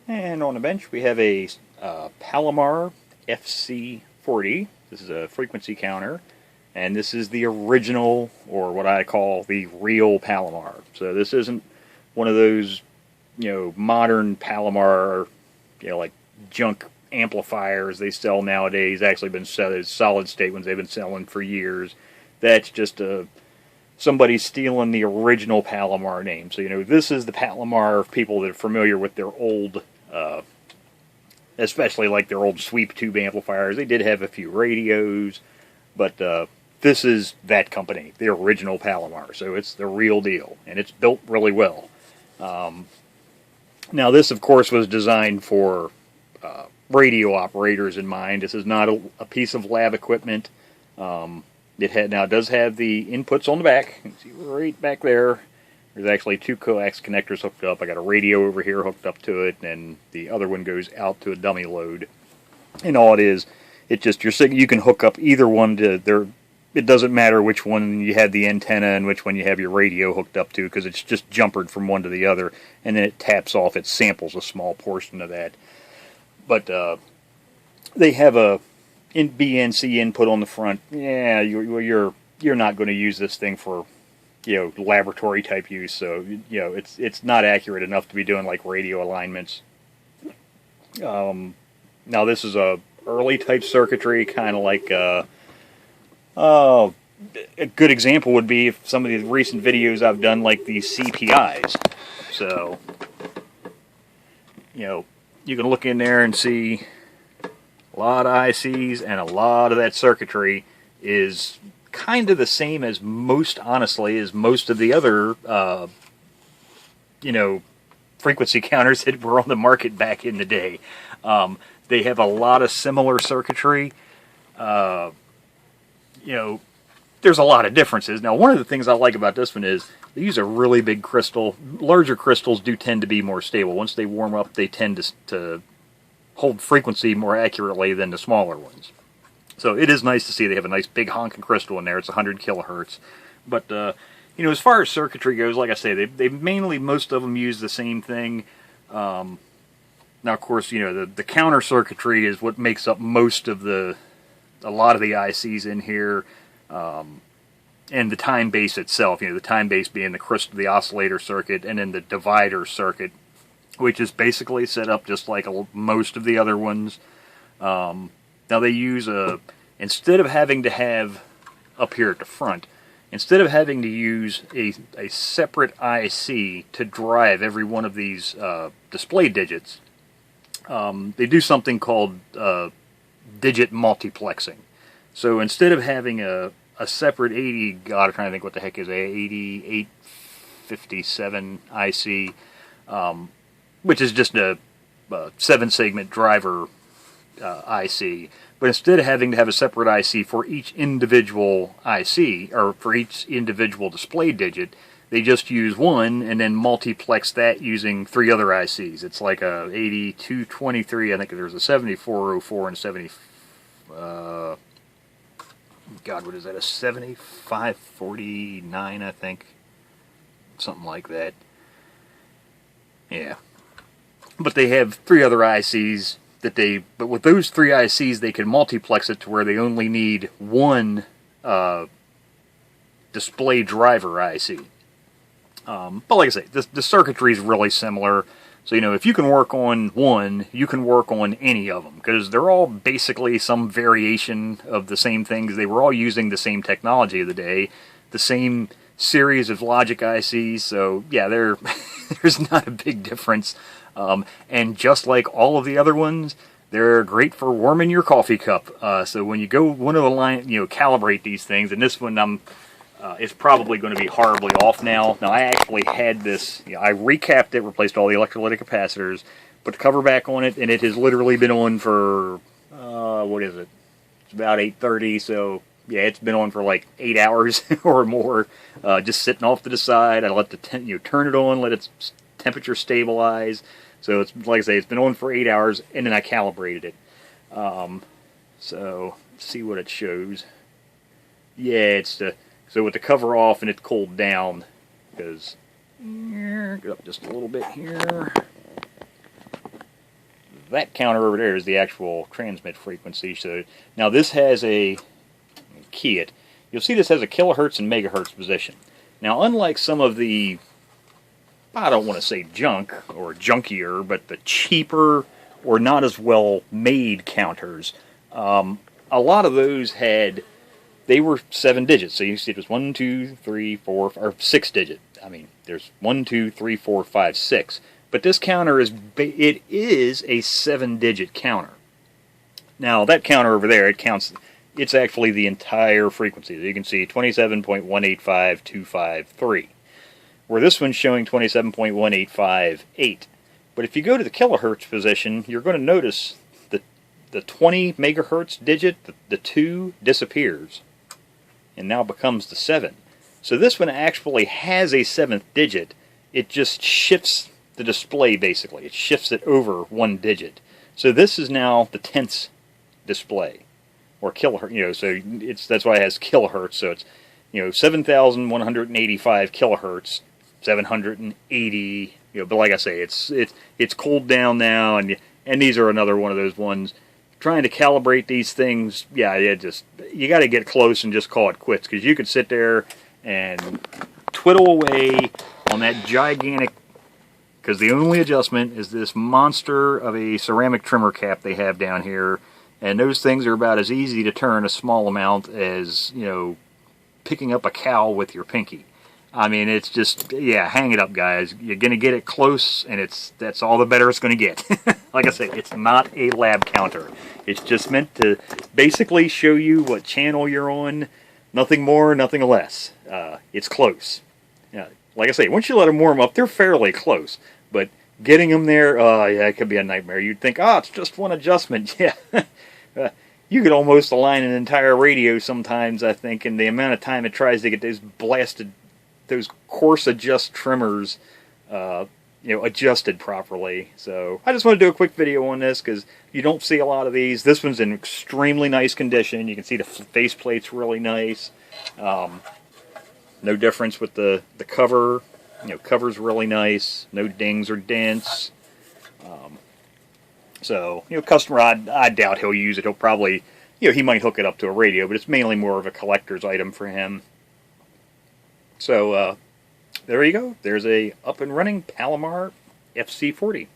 And on the bench we have a Palomar FC40. This is a frequency counter, and this is the original, or what I call the real Palomar. So this isn't one of those, modern Palomar, like junk amplifiers they sell nowadays. Actually been solid state ones they've been selling for years. That's just somebody stealing the original Palomar name. So, this is the Palomar of people that are familiar with their old, especially like their old sweep tube amplifiers. They did have a few radios, but this is that company, the original Palomar. So it's the real deal, and it's built really well. Now this, of course, was designed for radio operators in mind. This is not a piece of lab equipment. It does have the inputs on the back. You can see right back there. There's actually two coax connectors hooked up. I got a radio over here hooked up to it, and the other one goes out to a dummy load. And all it is, you can hook up either one to there. It doesn't matter which one you have the antenna and which one you have your radio hooked up to, because it's just jumpered from one to the other, and then it taps off. It samples a small portion of that. But they have a Bnc input on the front. Yeah, you're not going to use this thing for laboratory type use. So it's not accurate enough to be doing like radio alignments. Now this is a early type circuitry, kind of like a good example would be if some of the recent videos I've done, like these CPIs. So you can look in there and see a lot of ICs, and a lot of that circuitry is kind of the same as most of the other, frequency counters that were on the market back in the day. They have a lot of similar circuitry. There's a lot of differences. Now, one of the things I like about this one is they use a really big crystal. Larger crystals do tend to be more stable. Once they warm up, they tend to hold frequency more accurately than the smaller ones. So it is nice to see they have a nice big honking crystal in there. It's 100 kilohertz. But, as far as circuitry goes, like I say, they mainly, most of them use the same thing. Now, of course, the counter circuitry is what makes up a lot of the ICs in here. And the time base itself, the time base being the oscillator circuit, and then the divider circuit, which is basically set up just like most of the other ones. Now they use instead of having to have, up here at the front, instead of having to use a separate IC to drive every one of these display digits, they do something called digit multiplexing. So instead of having a separate 80, God, I'm trying to think what the heck is a 8857 IC, which is just a 7-segment driver IC. But instead of having to have a separate IC for each individual IC, or for each individual display digit, they just use one and then multiplex that using 3 other ICs. It's like a 8223, I think there's a 7404 and 70... God, what is that? A 7549, I think. Something like that. Yeah. But they have 3 other ICs but with those 3 ICs, they can multiplex it to where they only need one display driver IC. But like I say, the circuitry is really similar. So, if you can work on one, you can work on any of them, because they're all basically some variation of the same things. They were all using the same technology of the day, the same series of logic ICs, so yeah, there's not a big difference. And just like all of the other ones, they're great for warming your coffee cup. So when you want to calibrate these things, and this one it's probably going to be horribly off now. Now, I actually had this, I recapped it, replaced all the electrolytic capacitors, put the cover back on it, and it has literally been on for, what is it? It's about 8:30, so yeah, it's been on for like 8 hours or more, just sitting off to the side. I let turn it on, let its temperature stabilize. So it's, like I say, it's been on for 8 hours, and then I calibrated it. So, let's see what it shows. Yeah, so with the cover off and it's cooled down, because, get up just a little bit here. that counter over there is the actual transmit frequency. So now this has a, key it, you'll see this has a kilohertz and megahertz position. Now unlike some of the, I don't want to say junk or junkier, but the cheaper or not as well made counters, a lot of those they were 7 digits. So you see it was 1, 2, 3, 4, or 6 digit. I mean, there's 1, 2, 3, 4, 5, 6. But this counter is a 7-digit counter. Now that counter over there, it's actually the entire frequency. You can see 27.185253. Where this one's showing 27.1858. But if you go to the kilohertz position, you're going to notice the 20 megahertz digit, the 2 disappears and now becomes the 7. So this one actually has a 7th digit. It just shifts the display basically. It shifts it over 1 digit. So this is now the 10th display, or kilohertz. So that's why it has kilohertz. So it's 7,185 kilohertz, 780. But like I say, it's cooled down now, and these are another one of those ones. Trying to calibrate these things, you got to get close and just call it quits, because you could sit there and twiddle away on that gigantic, because the only adjustment is this monster of a ceramic trimmer cap they have down here, and those things are about as easy to turn a small amount as, picking up a cow with your pinky. I mean, it's just, hang it up, guys. You're going to get it close, and that's all the better it's going to get. Like I say, it's not a lab counter. It's just meant to basically show you what channel you're on. Nothing more, nothing less. It's close. Like I say, once you let them warm up, they're fairly close. But getting them there, it could be a nightmare. You'd think, it's just one adjustment. Yeah. You could almost align an entire radio sometimes, I think, in the amount of time it tries to get those coarse adjust trimmers adjusted properly. So I just want to do a quick video on this because you don't see a lot of these. This one's in extremely nice condition. You can see the faceplate's really nice. No difference with the cover. Cover's really nice. No dings or dents. So customer, I doubt he'll use it. He'll probably, he might hook it up to a radio, but it's mainly more of a collector's item for him. So there you go. There's a up and running Palomar FC40.